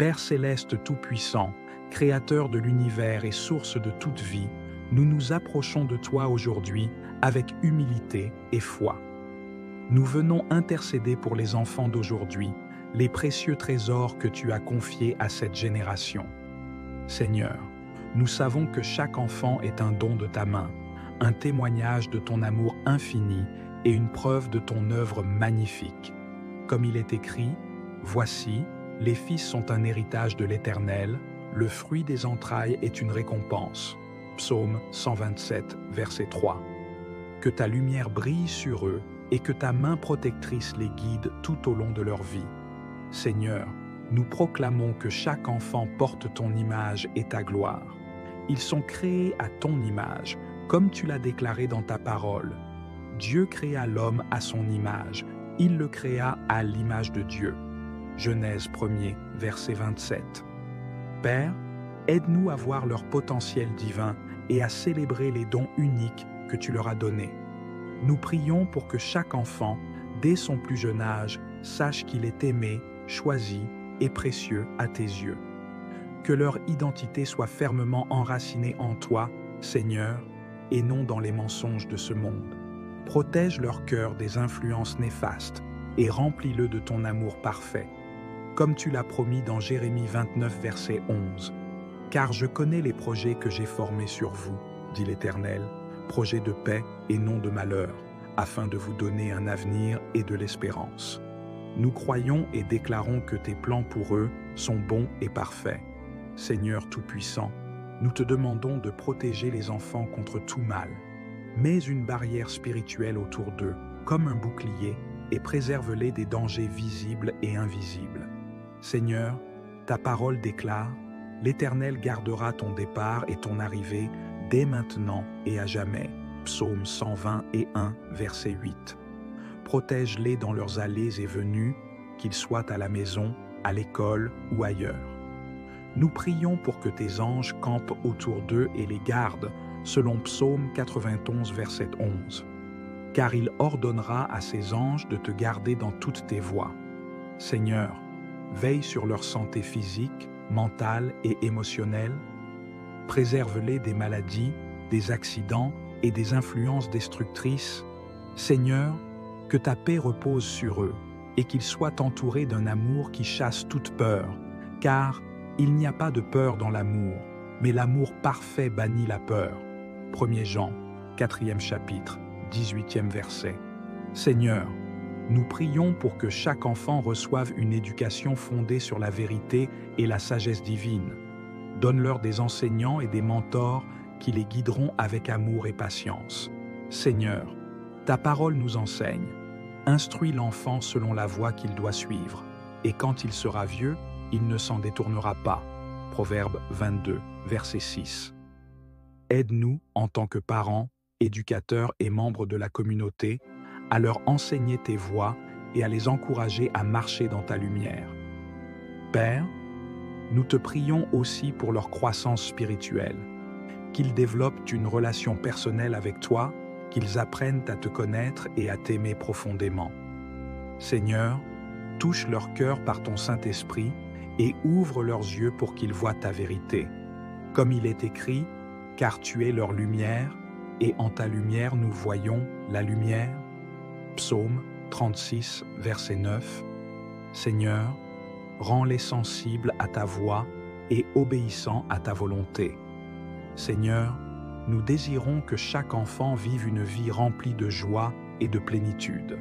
Père céleste tout-puissant, créateur de l'univers et source de toute vie, nous nous approchons de toi aujourd'hui avec humilité et foi. Nous venons intercéder pour les enfants d'aujourd'hui, les précieux trésors que tu as confiés à cette génération. Seigneur, nous savons que chaque enfant est un don de ta main, un témoignage de ton amour infini et une preuve de ton œuvre magnifique. Comme il est écrit, « Voici, les fils sont un héritage de l'Éternel, le fruit des entrailles est une récompense. » Psaume 127, verset 3. Que ta lumière brille sur eux et que ta main protectrice les guide tout au long de leur vie. Seigneur, nous proclamons que chaque enfant porte ton image et ta gloire. Ils sont créés à ton image, comme tu l'as déclaré dans ta parole. Dieu créa l'homme à son image, il le créa à l'image de Dieu. Genèse 1er, verset 27. Père, aide-nous à voir leur potentiel divin et à célébrer les dons uniques que tu leur as donnés. Nous prions pour que chaque enfant, dès son plus jeune âge, sache qu'il est aimé, choisi et précieux à tes yeux. Que leur identité soit fermement enracinée en toi, Seigneur, et non dans les mensonges de ce monde. Protège leur cœur des influences néfastes et remplis-le de ton amour parfait, comme tu l'as promis dans Jérémie 29, verset 11. « Car je connais les projets que j'ai formés sur vous, dit l'Éternel, projets de paix et non de malheur, afin de vous donner un avenir et de l'espérance. » Nous croyons et déclarons que tes plans pour eux sont bons et parfaits. Seigneur Tout-Puissant, nous te demandons de protéger les enfants contre tout mal. Mets une barrière spirituelle autour d'eux, comme un bouclier, et préserve-les des dangers visibles et invisibles. Seigneur, ta parole déclare « L'Éternel gardera ton départ et ton arrivée dès maintenant et à jamais. » Psaume 120 et 1, verset 8. Protège-les dans leurs allées et venues, qu'ils soient à la maison, à l'école ou ailleurs. Nous prions pour que tes anges campent autour d'eux et les gardent, selon Psaume 91, verset 11. Car il ordonnera à ses anges de te garder dans toutes tes voies. Seigneur, veille sur leur santé physique, mentale et émotionnelle. Préserve-les des maladies, des accidents et des influences destructrices. Seigneur, que ta paix repose sur eux et qu'ils soient entourés d'un amour qui chasse toute peur, car il n'y a pas de peur dans l'amour, mais l'amour parfait bannit la peur. 1 Jean, 4e chapitre, 18e verset. Seigneur, nous prions pour que chaque enfant reçoive une éducation fondée sur la vérité et la sagesse divine. Donne-leur des enseignants et des mentors qui les guideront avec amour et patience. Seigneur, ta parole nous enseigne. Instruis l'enfant selon la voie qu'il doit suivre, et quand il sera vieux, il ne s'en détournera pas. Proverbe 22, verset 6. Aide-nous, en tant que parents, éducateurs et membres de la communauté, à leur enseigner tes voies et à les encourager à marcher dans ta lumière. Père, nous te prions aussi pour leur croissance spirituelle, qu'ils développent une relation personnelle avec toi, qu'ils apprennent à te connaître et à t'aimer profondément. Seigneur, touche leur cœur par ton Saint-Esprit et ouvre leurs yeux pour qu'ils voient ta vérité. Comme il est écrit, « Car tu es leur lumière, et en ta lumière nous voyons la lumière. » Psaume 36, verset 9. Seigneur, rends-les sensibles à ta voix et obéissants à ta volonté. Seigneur, nous désirons que chaque enfant vive une vie remplie de joie et de plénitude,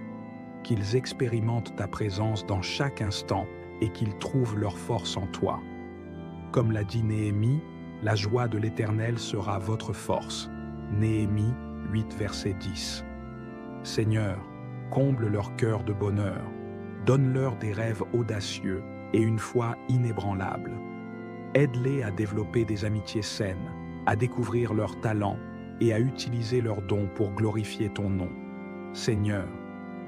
qu'ils expérimentent ta présence dans chaque instant et qu'ils trouvent leur force en toi. Comme l'a dit Néhémie, la joie de l'Éternel sera votre force. Néhémie 8, verset 10. Seigneur, comble leur cœur de bonheur, donne-leur des rêves audacieux et une foi inébranlable. Aide-les à développer des amitiés saines, à découvrir leurs talents et à utiliser leurs dons pour glorifier ton nom. Seigneur,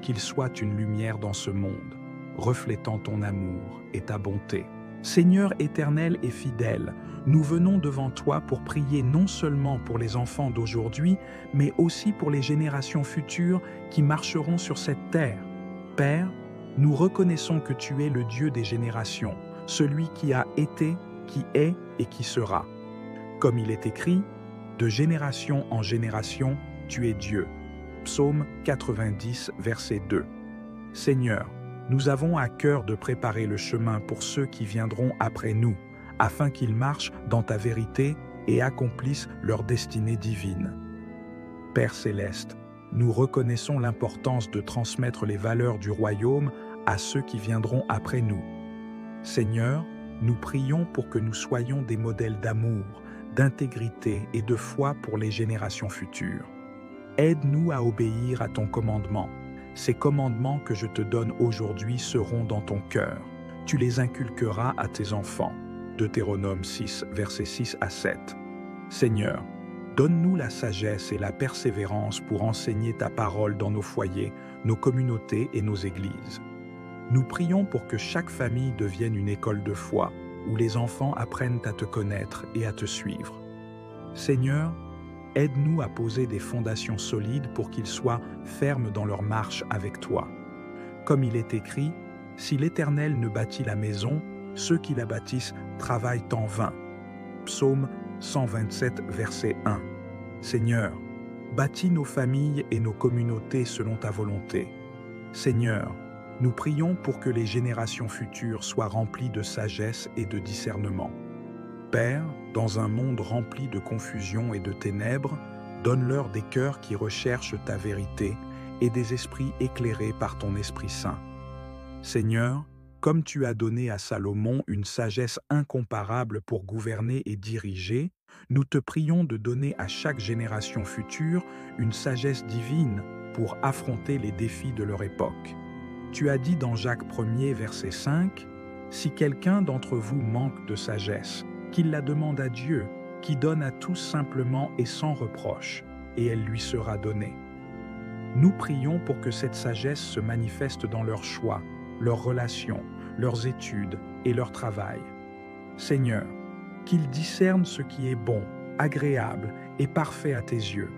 qu'ils soient une lumière dans ce monde, reflétant ton amour et ta bonté. Seigneur éternel et fidèle, nous venons devant toi pour prier non seulement pour les enfants d'aujourd'hui, mais aussi pour les générations futures qui marcheront sur cette terre. Père, nous reconnaissons que tu es le Dieu des générations, celui qui a été, qui est et qui sera. Comme il est écrit, de génération en génération, tu es Dieu. Psaume 90, verset 2. Seigneur, nous avons à cœur de préparer le chemin pour ceux qui viendront après nous, afin qu'ils marchent dans ta vérité et accomplissent leur destinée divine. Père céleste, nous reconnaissons l'importance de transmettre les valeurs du royaume à ceux qui viendront après nous. Seigneur, nous prions pour que nous soyons des modèles d'amour, d'intégrité et de foi pour les générations futures. Aide-nous à obéir à ton commandement. Ces commandements que je te donne aujourd'hui seront dans ton cœur. Tu les inculqueras à tes enfants. Deutéronome 6, versets 6 à 7. Seigneur, donne-nous la sagesse et la persévérance pour enseigner ta parole dans nos foyers, nos communautés et nos églises. Nous prions pour que chaque famille devienne une école de foi, où les enfants apprennent à te connaître et à te suivre. Seigneur, aide-nous à poser des fondations solides pour qu'ils soient fermes dans leur marche avec toi. Comme il est écrit, si l'Éternel ne bâtit la maison, ceux qui la bâtissent travaillent en vain. Psaume 127, verset 1. Seigneur, bâtis nos familles et nos communautés selon ta volonté. Seigneur, nous prions pour que les générations futures soient remplies de sagesse et de discernement. Père, dans un monde rempli de confusion et de ténèbres, donne-leur des cœurs qui recherchent ta vérité et des esprits éclairés par ton Esprit Saint. Seigneur, comme tu as donné à Salomon une sagesse incomparable pour gouverner et diriger, nous te prions de donner à chaque génération future une sagesse divine pour affronter les défis de leur époque. Tu as dit dans Jacques 1er, verset 5, « Si quelqu'un d'entre vous manque de sagesse, qu'il la demande à Dieu, qui donne à tous simplement et sans reproche, et elle lui sera donnée. » Nous prions pour que cette sagesse se manifeste dans leurs choix, leurs relations, leurs études et leur travail. Seigneur, qu'ils discernent ce qui est bon, agréable et parfait à tes yeux.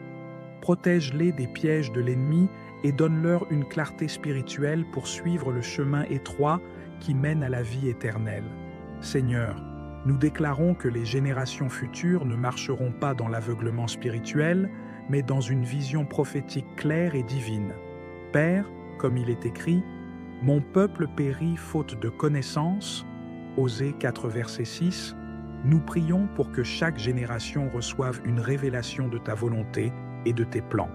Protège-les des pièges de l'ennemi et donne-leur une clarté spirituelle pour suivre le chemin étroit qui mène à la vie éternelle. Seigneur, nous déclarons que les générations futures ne marcheront pas dans l'aveuglement spirituel, mais dans une vision prophétique claire et divine. Père, comme il est écrit, « Mon peuple périt faute de connaissance » Osée 4, verset 6, nous prions pour que chaque génération reçoive une révélation de ta volonté et de tes plans.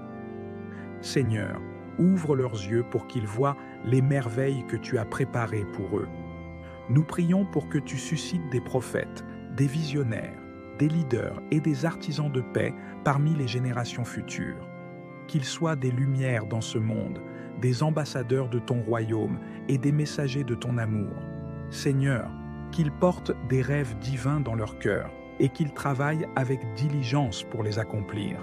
Seigneur, ouvre leurs yeux pour qu'ils voient les merveilles que tu as préparées pour eux. Nous prions pour que tu suscites des prophètes, des visionnaires, des leaders et des artisans de paix parmi les générations futures. Qu'ils soient des lumières dans ce monde, des ambassadeurs de ton royaume et des messagers de ton amour. Seigneur, qu'ils portent des rêves divins dans leur cœur et qu'ils travaillent avec diligence pour les accomplir.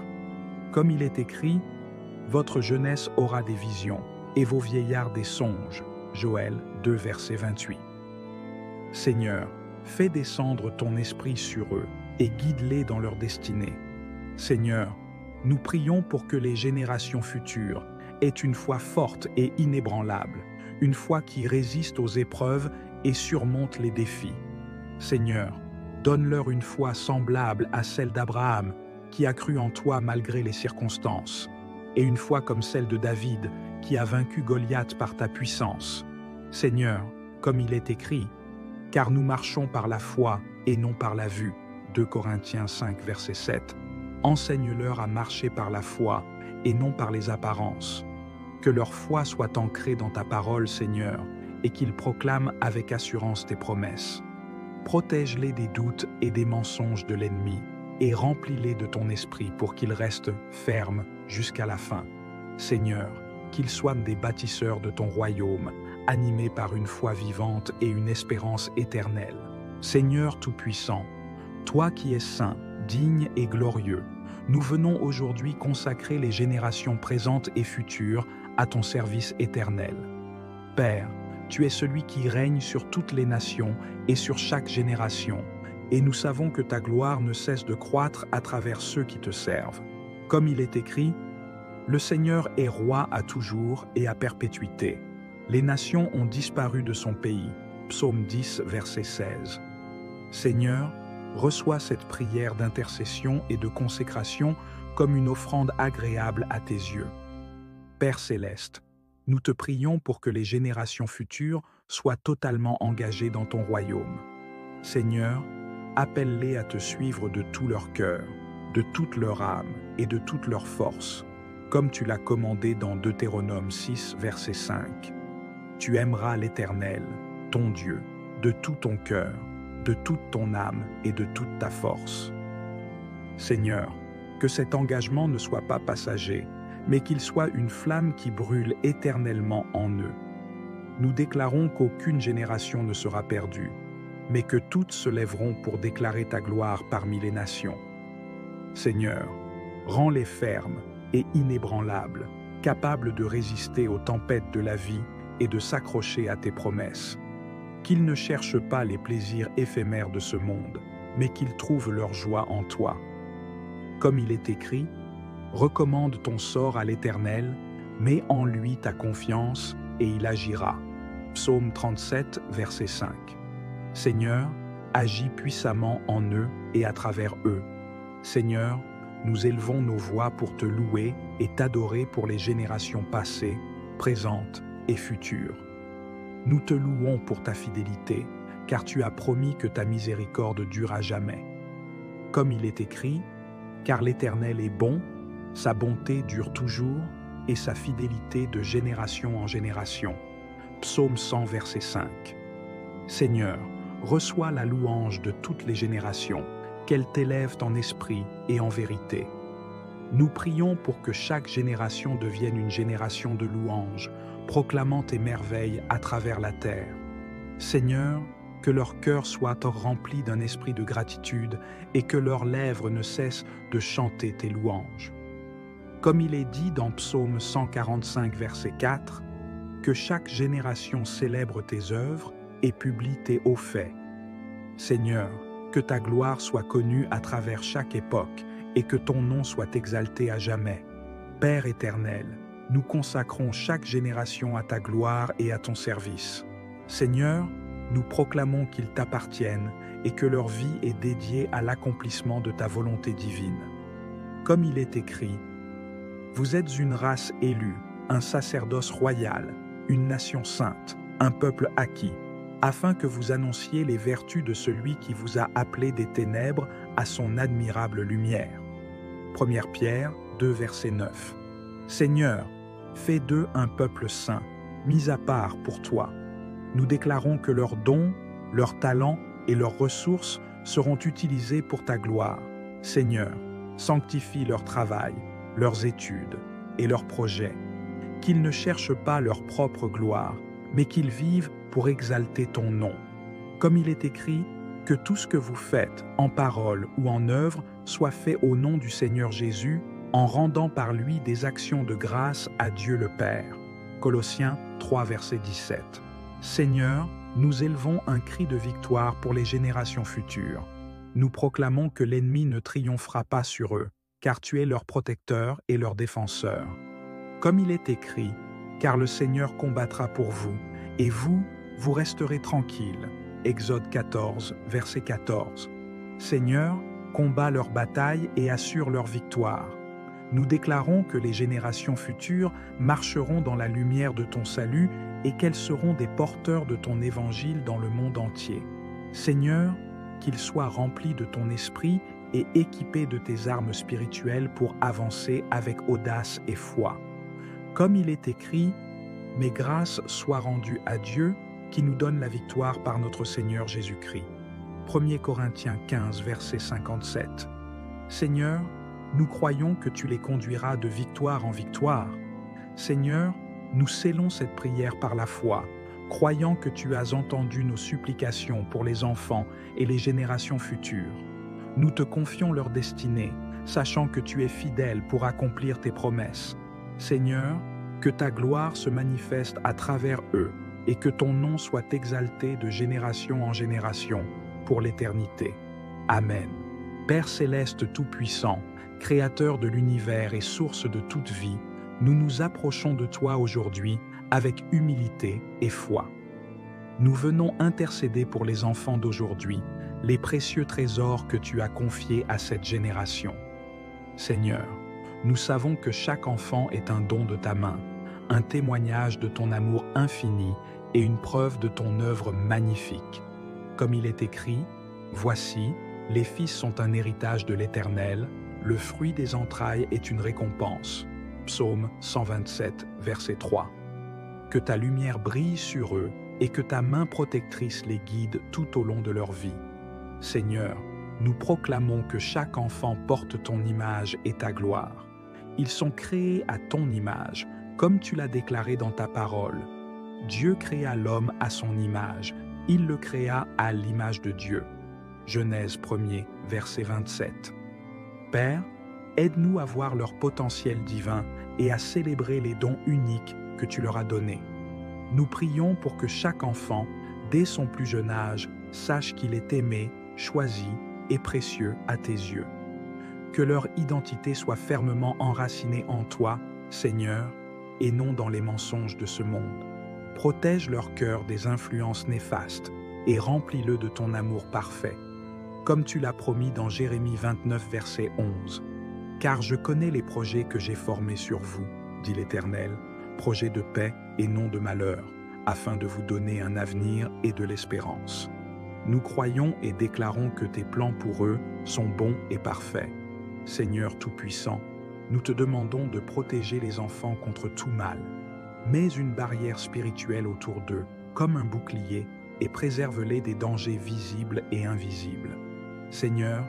Comme il est écrit, « Votre jeunesse aura des visions et vos vieillards des songes. » Joël 2, verset 28. Seigneur, fais descendre ton esprit sur eux et guide-les dans leur destinée. Seigneur, nous prions pour que les générations futures aient une foi forte et inébranlable, une foi qui résiste aux épreuves et surmonte les défis. Seigneur, donne-leur une foi semblable à celle d'Abraham, qui a cru en toi malgré les circonstances, et une foi comme celle de David, qui a vaincu Goliath par ta puissance. Seigneur, comme il est écrit, « Car nous marchons par la foi et non par la vue. » 2 Corinthiens 5, verset 7. Enseigne-leur à marcher par la foi et non par les apparences. Que leur foi soit ancrée dans ta parole, Seigneur, et qu'ils proclament avec assurance tes promesses. Protège-les des doutes et des mensonges de l'ennemi, et remplis-les de ton esprit pour qu'ils restent fermes jusqu'à la fin. Seigneur, qu'ils soient des bâtisseurs de ton royaume, animés par une foi vivante et une espérance éternelle. Seigneur Tout-Puissant, toi qui es saint, digne et glorieux, nous venons aujourd'hui consacrer les générations présentes et futures à ton service éternel. Père, tu es celui qui règne sur toutes les nations et sur chaque génération, et nous savons que ta gloire ne cesse de croître à travers ceux qui te servent. Comme il est écrit, « Le Seigneur est roi à toujours et à perpétuité. Les nations ont disparu de son pays. Psaume 10, verset 16. Seigneur, reçois cette prière d'intercession et de consécration comme une offrande agréable à tes yeux. Père céleste, nous te prions pour que les générations futures soient totalement engagées dans ton royaume. Seigneur, appelle-les à te suivre de tout leur cœur, de toute leur âme et de toute leur force, comme tu l'as commandé dans Deutéronome 6, verset 5. Tu aimeras l'Éternel, ton Dieu, de tout ton cœur, de toute ton âme et de toute ta force. Seigneur, que cet engagement ne soit pas passager, mais qu'il soit une flamme qui brûle éternellement en eux. Nous déclarons qu'aucune génération ne sera perdue, mais que toutes se lèveront pour déclarer ta gloire parmi les nations. Seigneur, rends-les fermes et inébranlables, capables de résister aux tempêtes de la vie et de s'accrocher à tes promesses. Qu'ils ne cherchent pas les plaisirs éphémères de ce monde, mais qu'ils trouvent leur joie en toi. Comme il est écrit, recommande ton sort à l'Éternel, mets en lui ta confiance et il agira. Psaume 37, verset 5. Seigneur, agis puissamment en eux et à travers eux. Seigneur, nous élevons nos voix pour te louer et t'adorer pour les générations passées, présentes et futures. Nous te louons pour ta fidélité, car tu as promis que ta miséricorde dure à jamais. Comme il est écrit, car l'Éternel est bon, sa bonté dure toujours, et sa fidélité de génération en génération. Psaume 100, verset 5. Seigneur, reçois la louange de toutes les générations, qu'elles t'élèvent en esprit et en vérité. Nous prions pour que chaque génération devienne une génération de louanges, proclamant tes merveilles à travers la terre. Seigneur, que leur cœur soit rempli d'un esprit de gratitude et que leurs lèvres ne cessent de chanter tes louanges. Comme il est dit dans Psaume 145, verset 4, que chaque génération célèbre tes œuvres et publie tes hauts faits. Seigneur, que ta gloire soit connue à travers chaque époque et que ton nom soit exalté à jamais. Père éternel, nous consacrons chaque génération à ta gloire et à ton service. Seigneur, nous proclamons qu'ils t'appartiennent et que leur vie est dédiée à l'accomplissement de ta volonté divine. Comme il est écrit, vous êtes une race élue, un sacerdoce royal, une nation sainte, un peuple acquis, afin que vous annonciez les vertus de celui qui vous a appelé des ténèbres à son admirable lumière. 1 Pierre 2, verset 9. Seigneur, fais d'eux un peuple saint, mis à part pour toi. Nous déclarons que leurs dons, leurs talents et leurs ressources seront utilisés pour ta gloire. Seigneur, sanctifie leur travail, leurs études et leurs projets. Qu'ils ne cherchent pas leur propre gloire, mais qu'ils vivent pour exalter ton nom. Comme il est écrit, que tout ce que vous faites, en parole ou en œuvre, soit fait au nom du Seigneur Jésus, en rendant par lui des actions de grâce à Dieu le Père. Colossiens 3, verset 17. Seigneur, nous élevons un cri de victoire pour les générations futures. Nous proclamons que l'ennemi ne triomphera pas sur eux, car tu es leur protecteur et leur défenseur. Comme il est écrit, car le Seigneur combattra pour vous, et vous, vous resterez tranquilles. Exode 14, verset 14. Seigneur, combat leur bataille et assure leur victoire. Nous déclarons que les générations futures marcheront dans la lumière de ton salut et qu'elles seront des porteurs de ton évangile dans le monde entier. Seigneur, qu'ils soient remplis de ton esprit et équipés de tes armes spirituelles pour avancer avec audace et foi. Comme il est écrit, « Mes grâces soient rendues à Dieu, qui nous donne la victoire par notre Seigneur Jésus-Christ. » 1 Corinthiens 15, verset 57. Seigneur, nous croyons que tu les conduiras de victoire en victoire. Seigneur, nous scellons cette prière par la foi, croyant que tu as entendu nos supplications pour les enfants et les générations futures. Nous te confions leur destinée, sachant que tu es fidèle pour accomplir tes promesses. Seigneur, que ta gloire se manifeste à travers eux et que ton nom soit exalté de génération en génération pour l'éternité. Amen. Père céleste tout-puissant, Créateur de l'univers et source de toute vie, nous nous approchons de toi aujourd'hui avec humilité et foi. Nous venons intercéder pour les enfants d'aujourd'hui, les précieux trésors que tu as confiés à cette génération. Seigneur, nous savons que chaque enfant est un don de ta main, un témoignage de ton amour infini et une preuve de ton œuvre magnifique. Comme il est écrit, « Voici, les fils sont un héritage de l'Éternel, le fruit des entrailles est une récompense. » Psaume 127, verset 3. Que ta lumière brille sur eux et que ta main protectrice les guide tout au long de leur vie. Seigneur, nous proclamons que chaque enfant porte ton image et ta gloire. Ils sont créés à ton image, comme tu l'as déclaré dans ta parole. Dieu créa l'homme à son image, il le créa à l'image de Dieu. Genèse 1er, verset 27. Père, aide-nous à voir leur potentiel divin et à célébrer les dons uniques que tu leur as donnés. Nous prions pour que chaque enfant, dès son plus jeune âge, sache qu'il est aimé, choisi et précieux à tes yeux. Que leur identité soit fermement enracinée en toi, Seigneur, et non dans les mensonges de ce monde. Protège leur cœur des influences néfastes et remplis-le de ton amour parfait, comme tu l'as promis dans Jérémie 29, verset 11. « Car je connais les projets que j'ai formés sur vous, dit l'Éternel, projets de paix et non de malheur, afin de vous donner un avenir et de l'espérance. » Nous croyons et déclarons que tes plans pour eux sont bons et parfaits. Seigneur Tout-Puissant, nous te demandons de protéger les enfants contre tout mal. Mets une barrière spirituelle autour d'eux, comme un bouclier, et préserve-les des dangers visibles et invisibles. Seigneur,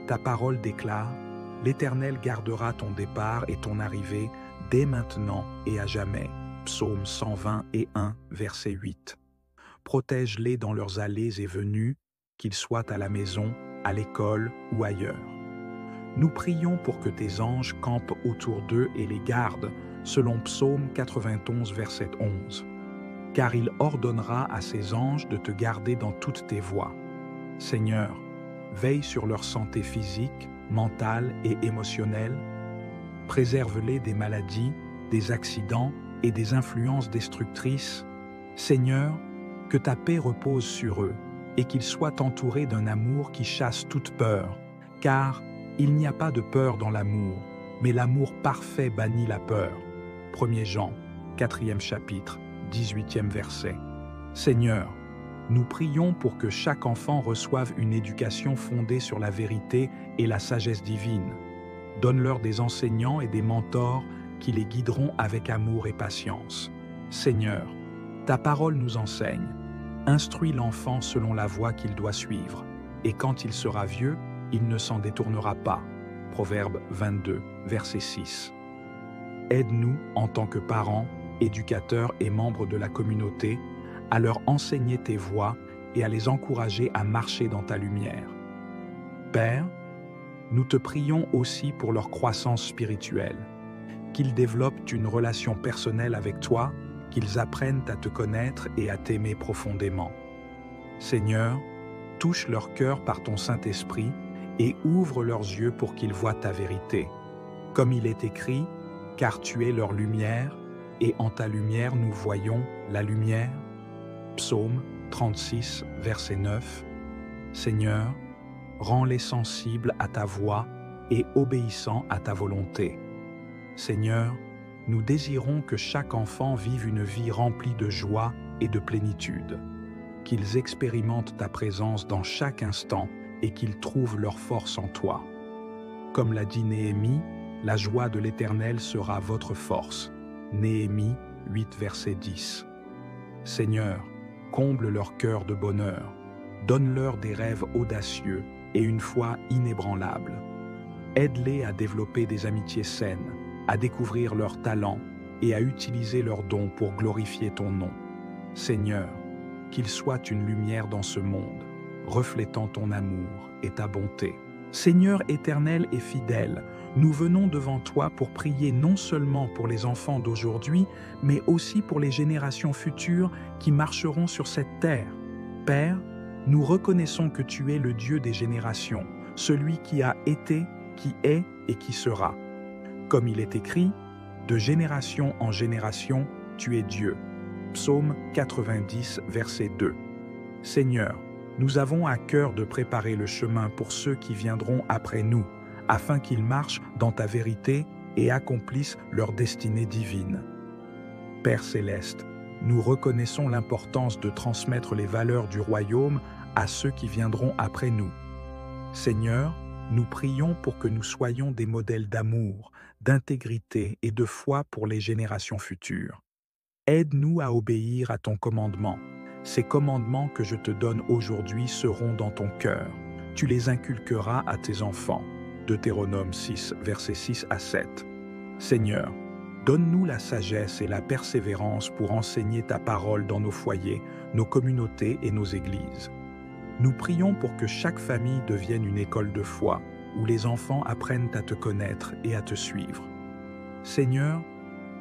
ta parole déclare « L'Éternel gardera ton départ et ton arrivée dès maintenant et à jamais. » Psaume 121, verset 8. Protège-les dans leurs allées et venues, qu'ils soient à la maison, à l'école ou ailleurs. Nous prions pour que tes anges campent autour d'eux et les gardent, selon Psaume 91, verset 11. Car il ordonnera à ses anges de te garder dans toutes tes voies. Seigneur, veille sur leur santé physique, mentale et émotionnelle. Préserve-les des maladies, des accidents et des influences destructrices. Seigneur, que ta paix repose sur eux et qu'ils soient entourés d'un amour qui chasse toute peur, car il n'y a pas de peur dans l'amour, mais l'amour parfait bannit la peur. 1er Jean, 4e chapitre, 18e verset. Seigneur, nous prions pour que chaque enfant reçoive une éducation fondée sur la vérité et la sagesse divine. Donne-leur des enseignants et des mentors qui les guideront avec amour et patience. Seigneur, ta parole nous enseigne. Instruis l'enfant selon la voie qu'il doit suivre, et quand il sera vieux, il ne s'en détournera pas. Proverbe 22, verset 6. Aide-nous, en tant que parents, éducateurs et membres de la communauté, à leur enseigner tes voies et à les encourager à marcher dans ta lumière. Père, nous te prions aussi pour leur croissance spirituelle, qu'ils développent une relation personnelle avec toi, qu'ils apprennent à te connaître et à t'aimer profondément. Seigneur, touche leur cœur par ton Saint-Esprit et ouvre leurs yeux pour qu'ils voient ta vérité. Comme il est écrit, « Car tu es leur lumière, et en ta lumière nous voyons la lumière. » Psaume 36, verset 9. Seigneur, rends-les sensibles à ta voix et obéissants à ta volonté. Seigneur, nous désirons que chaque enfant vive une vie remplie de joie et de plénitude, qu'ils expérimentent ta présence dans chaque instant et qu'ils trouvent leur force en toi. Comme l'a dit Néhémie, la joie de l'Éternel sera votre force. Néhémie 8, verset 10. Seigneur, comble leur cœur de bonheur, donne-leur des rêves audacieux et une foi inébranlable. Aide-les à développer des amitiés saines, à découvrir leurs talents et à utiliser leurs dons pour glorifier ton nom. Seigneur, qu'ils soient une lumière dans ce monde, reflétant ton amour et ta bonté. Seigneur éternel et fidèle, nous venons devant toi pour prier non seulement pour les enfants d'aujourd'hui, mais aussi pour les générations futures qui marcheront sur cette terre. Père, nous reconnaissons que tu es le Dieu des générations, celui qui a été, qui est et qui sera. Comme il est écrit, de génération en génération, tu es Dieu. Psaume 90, verset 2. Seigneur, nous avons à cœur de préparer le chemin pour ceux qui viendront après nous, afin qu'ils marchent dans ta vérité et accomplissent leur destinée divine. Père céleste, nous reconnaissons l'importance de transmettre les valeurs du royaume à ceux qui viendront après nous. Seigneur, nous prions pour que nous soyons des modèles d'amour, d'intégrité et de foi pour les générations futures. Aide-nous à obéir à ton commandement. Ces commandements que je te donne aujourd'hui seront dans ton cœur. Tu les inculqueras à tes enfants. Deutéronome 6, versets 6 à 7. Seigneur, donne-nous la sagesse et la persévérance pour enseigner ta parole dans nos foyers, nos communautés et nos églises. Nous prions pour que chaque famille devienne une école de foi, où les enfants apprennent à te connaître et à te suivre. Seigneur,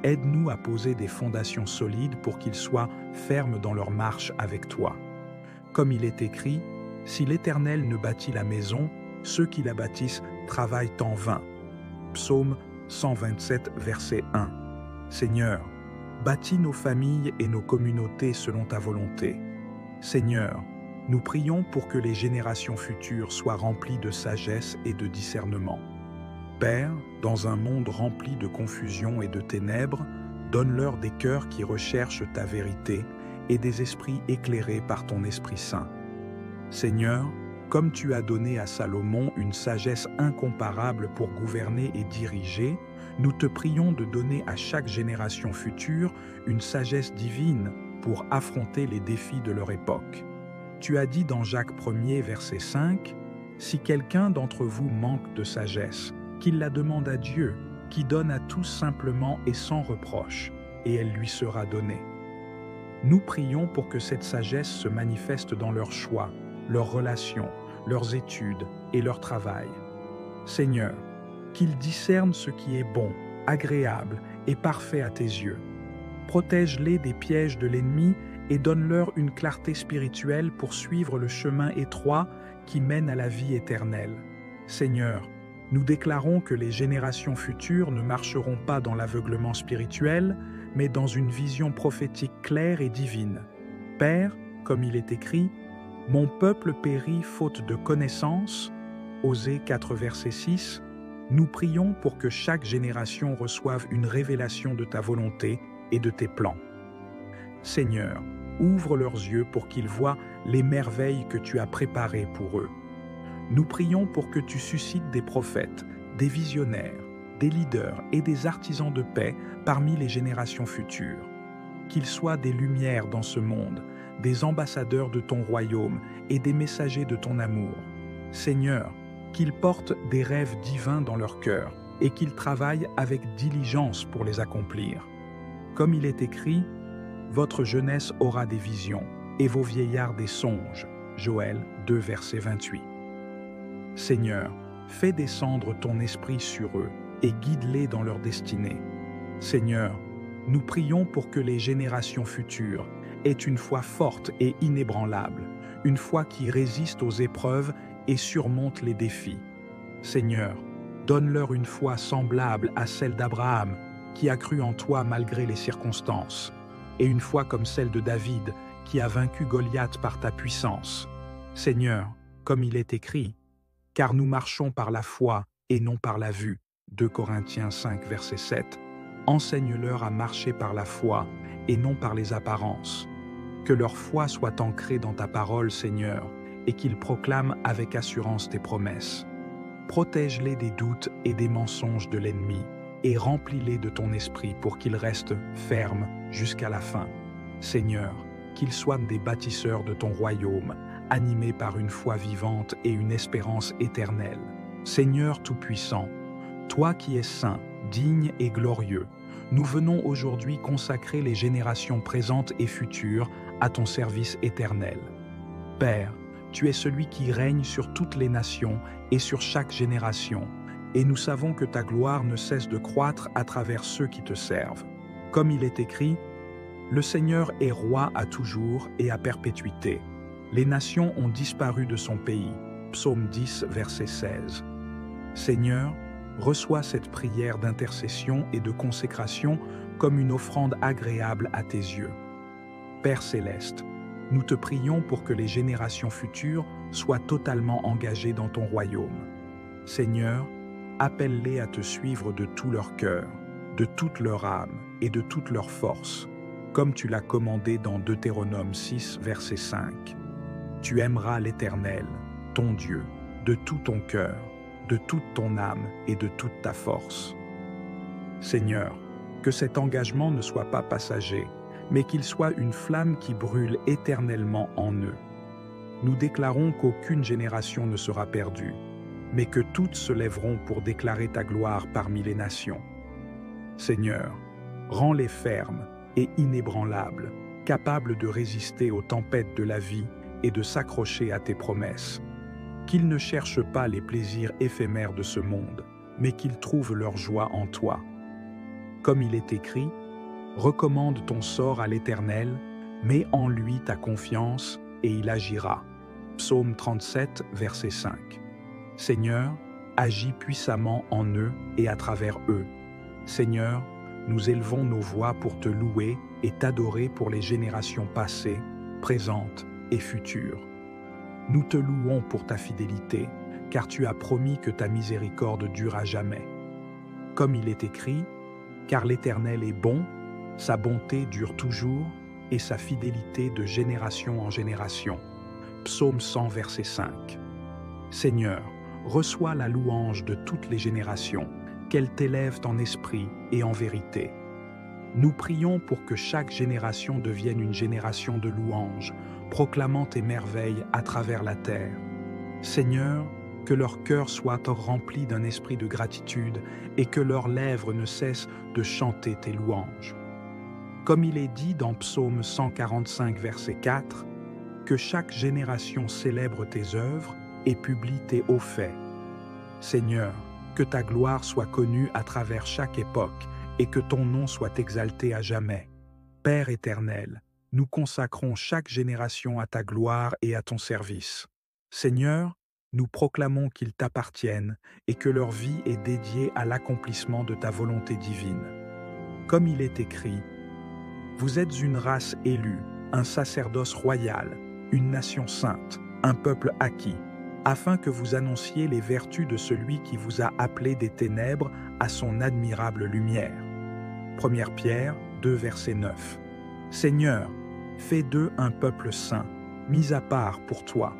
aide-nous à poser des fondations solides pour qu'ils soient fermes dans leur marche avec toi. Comme il est écrit, si l'Éternel ne bâtit la maison, ceux qui la bâtissent travaillent en vain. Psaume 127, verset 1. Seigneur, bâtis nos familles et nos communautés selon ta volonté. Seigneur, nous prions pour que les générations futures soient remplies de sagesse et de discernement. Père, dans un monde rempli de confusion et de ténèbres, donne-leur des cœurs qui recherchent ta vérité et des esprits éclairés par ton Esprit Saint. Seigneur, comme tu as donné à Salomon une sagesse incomparable pour gouverner et diriger, nous te prions de donner à chaque génération future une sagesse divine pour affronter les défis de leur époque. Tu as dit dans Jacques 1er, verset 5, « Si quelqu'un d'entre vous manque de sagesse, qu'il la demande à Dieu, qui donne à tous simplement et sans reproche, et elle lui sera donnée. » Nous prions pour que cette sagesse se manifeste dans leurs choix, leurs relations, leurs études et leur travail. Seigneur, qu'ils discernent ce qui est bon, agréable et parfait à tes yeux. Protège-les des pièges de l'ennemi et donne-leur une clarté spirituelle pour suivre le chemin étroit qui mène à la vie éternelle. Seigneur, nous déclarons que les générations futures ne marcheront pas dans l'aveuglement spirituel, mais dans une vision prophétique claire et divine. Père, comme il est écrit, « Mon peuple périt faute de connaissance » Osée 4, verset 6, nous prions pour que chaque génération reçoive une révélation de ta volonté et de tes plans. Seigneur, ouvre leurs yeux pour qu'ils voient les merveilles que tu as préparées pour eux. Nous prions pour que tu suscites des prophètes, des visionnaires, des leaders et des artisans de paix parmi les générations futures. Qu'ils soient des lumières dans ce monde, des ambassadeurs de ton royaume et des messagers de ton amour. Seigneur, qu'ils portent des rêves divins dans leur cœur et qu'ils travaillent avec diligence pour les accomplir. Comme il est écrit, « Votre jeunesse aura des visions et vos vieillards des songes. » Joël 2, verset 28. Seigneur, fais descendre ton esprit sur eux et guide-les dans leur destinée. Seigneur, nous prions pour que les générations futures aient une foi forte et inébranlable, une foi qui résiste aux épreuves et surmonte les défis. Seigneur, donne-leur une foi semblable à celle d'Abraham, qui a cru en toi malgré les circonstances, et une foi comme celle de David, qui a vaincu Goliath par ta puissance. Seigneur, comme il est écrit, « Car nous marchons par la foi et non par la vue. » 2 Corinthiens 5, verset 7. Enseigne-leur à marcher par la foi et non par les apparences. Que leur foi soit ancrée dans ta parole, Seigneur, et qu'ils proclament avec assurance tes promesses. Protège-les des doutes et des mensonges de l'ennemi, et remplis-les de ton esprit pour qu'ils restent fermes jusqu'à la fin. Seigneur, qu'ils soient des bâtisseurs de ton royaume, animés par une foi vivante et une espérance éternelle. Seigneur Tout-Puissant, toi qui es saint, digne et glorieux, nous venons aujourd'hui consacrer les générations présentes et futures à ton service éternel. Père, tu es celui qui règne sur toutes les nations et sur chaque génération, et nous savons que ta gloire ne cesse de croître à travers ceux qui te servent. Comme il est écrit, « Le Seigneur est roi à toujours et à perpétuité. Les nations ont disparu de son pays. » Psaume 10, verset 16. Seigneur, reçois cette prière d'intercession et de consécration comme une offrande agréable à tes yeux. Père céleste, nous te prions pour que les générations futures soient totalement engagées dans ton royaume. Seigneur, appelle-les à te suivre de tout leur cœur, de toute leur âme et de toute leur force, comme tu l'as commandé dans Deutéronome 6, verset 5. Tu aimeras l'Éternel, ton Dieu, de tout ton cœur, de toute ton âme et de toute ta force. Seigneur, que cet engagement ne soit pas passager, mais qu'il soit une flamme qui brûle éternellement en eux. Nous déclarons qu'aucune génération ne sera perdue, mais que toutes se lèveront pour déclarer ta gloire parmi les nations. Seigneur, rends-les fermes et inébranlables, capables de résister aux tempêtes de la vie et de s'accrocher à tes promesses. Qu'ils ne cherchent pas les plaisirs éphémères de ce monde, mais qu'ils trouvent leur joie en toi. Comme il est écrit, recommande ton sort à l'Éternel, mets en lui ta confiance et il agira. Psaume 37, verset 5. Seigneur, agis puissamment en eux et à travers eux. Seigneur, nous élevons nos voix pour te louer et t'adorer pour les générations passées, présentes et futures. Nous te louons pour ta fidélité, car tu as promis que ta miséricorde dure à jamais. Comme il est écrit, car l'Éternel est bon, sa bonté dure toujours et sa fidélité de génération en génération. Psaume 100, verset 5. Seigneur, reçois la louange de toutes les générations, qu'elles t'élèvent en esprit et en vérité. Nous prions pour que chaque génération devienne une génération de louanges, proclamant tes merveilles à travers la terre. Seigneur, que leur cœur soit rempli d'un esprit de gratitude et que leurs lèvres ne cessent de chanter tes louanges. Comme il est dit dans Psaume 145, verset 4, que chaque génération célèbre tes œuvres et publie tes hauts faits. Seigneur, que ta gloire soit connue à travers chaque époque et que ton nom soit exalté à jamais. Père éternel, nous consacrons chaque génération à ta gloire et à ton service. Seigneur, nous proclamons qu'ils t'appartiennent et que leur vie est dédiée à l'accomplissement de ta volonté divine. Comme il est écrit, vous êtes une race élue, un sacerdoce royal, une nation sainte, un peuple acquis, afin que vous annonciez les vertus de celui qui vous a appelé des ténèbres à son admirable lumière. 1 Pierre 2, verset 9. Seigneur, fais d'eux un peuple saint, mis à part pour toi.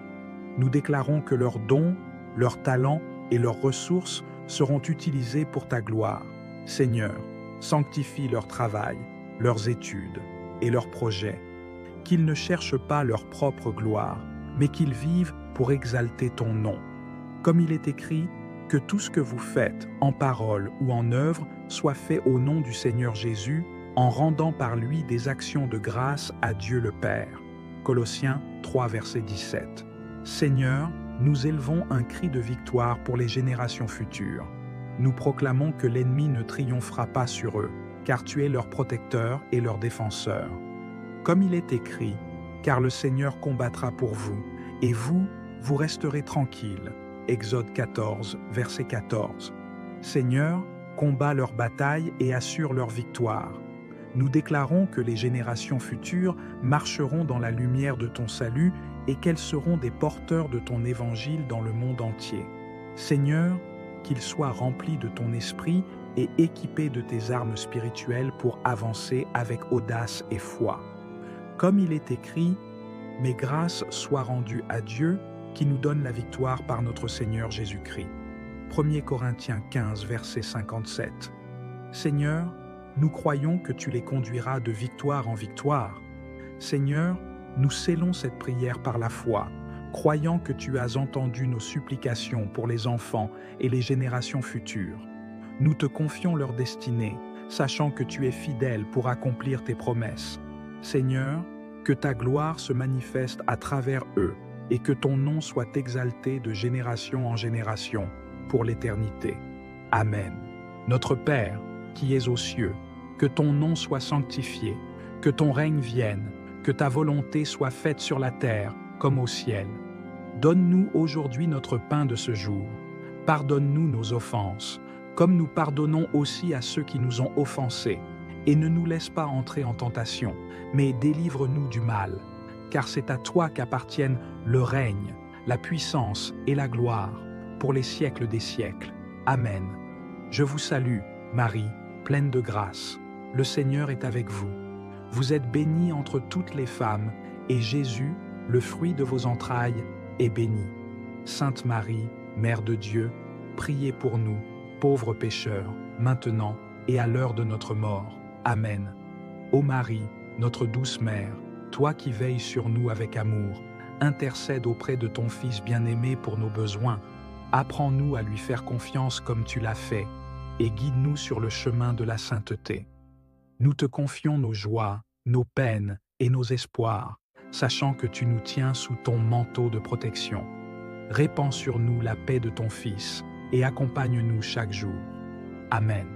Nous déclarons que leurs dons, leurs talents et leurs ressources seront utilisés pour ta gloire. Seigneur, sanctifie leur travail, leurs études et leurs projets, qu'ils ne cherchent pas leur propre gloire, mais qu'ils vivent pour exalter ton nom. Comme il est écrit, que tout ce que vous faites, en parole ou en œuvre, soit fait au nom du Seigneur Jésus, en rendant par lui des actions de grâce à Dieu le Père. Colossiens 3, verset 17. Seigneur, nous élevons un cri de victoire pour les générations futures. Nous proclamons que l'ennemi ne triomphera pas sur eux, car tu es leur protecteur et leur défenseur. Comme il est écrit, car le Seigneur combattra pour vous, et vous, vous resterez tranquilles. Exode 14, verset 14. Seigneur, combat leur bataille et assure leur victoire. Nous déclarons que les générations futures marcheront dans la lumière de ton salut et qu'elles seront des porteurs de ton évangile dans le monde entier. Seigneur, qu'ils soient remplis de ton esprit et équipés de tes armes spirituelles pour avancer avec audace et foi. Comme il est écrit, « Mes grâces soient rendues à Dieu, qui nous donne la victoire par notre Seigneur Jésus-Christ. » 1 Corinthiens 15, verset 57. Seigneur, nous croyons que tu les conduiras de victoire en victoire. Seigneur, nous scellons cette prière par la foi, croyant que tu as entendu nos supplications pour les enfants et les générations futures. Nous te confions leur destinée, sachant que tu es fidèle pour accomplir tes promesses. Seigneur, que ta gloire se manifeste à travers eux et que ton nom soit exalté de génération en génération pour l'éternité. Amen. Notre Père, qui es aux cieux, que ton nom soit sanctifié, que ton règne vienne, que ta volonté soit faite sur la terre comme au ciel. Donne-nous aujourd'hui notre pain de ce jour. Pardonne-nous nos offenses, comme nous pardonnons aussi à ceux qui nous ont offensés. et ne nous laisse pas entrer en tentation, mais délivre-nous du mal, car c'est à toi qu'appartiennent le règne, la puissance et la gloire, pour les siècles des siècles. Amen. Je vous salue, Marie, pleine de grâce. Le Seigneur est avec vous. Vous êtes bénie entre toutes les femmes, et Jésus, le fruit de vos entrailles, est béni. Sainte Marie, Mère de Dieu, priez pour nous, pauvres pécheurs, maintenant et à l'heure de notre mort. Amen. Ô Marie, notre douce Mère, toi qui veilles sur nous avec amour, intercède auprès de ton Fils bien-aimé pour nos besoins. Apprends-nous à lui faire confiance comme tu l'as fait, et guide-nous sur le chemin de la sainteté. Nous te confions nos joies, nos peines et nos espoirs, sachant que tu nous tiens sous ton manteau de protection. Répands sur nous la paix de ton Fils et accompagne-nous chaque jour. Amen.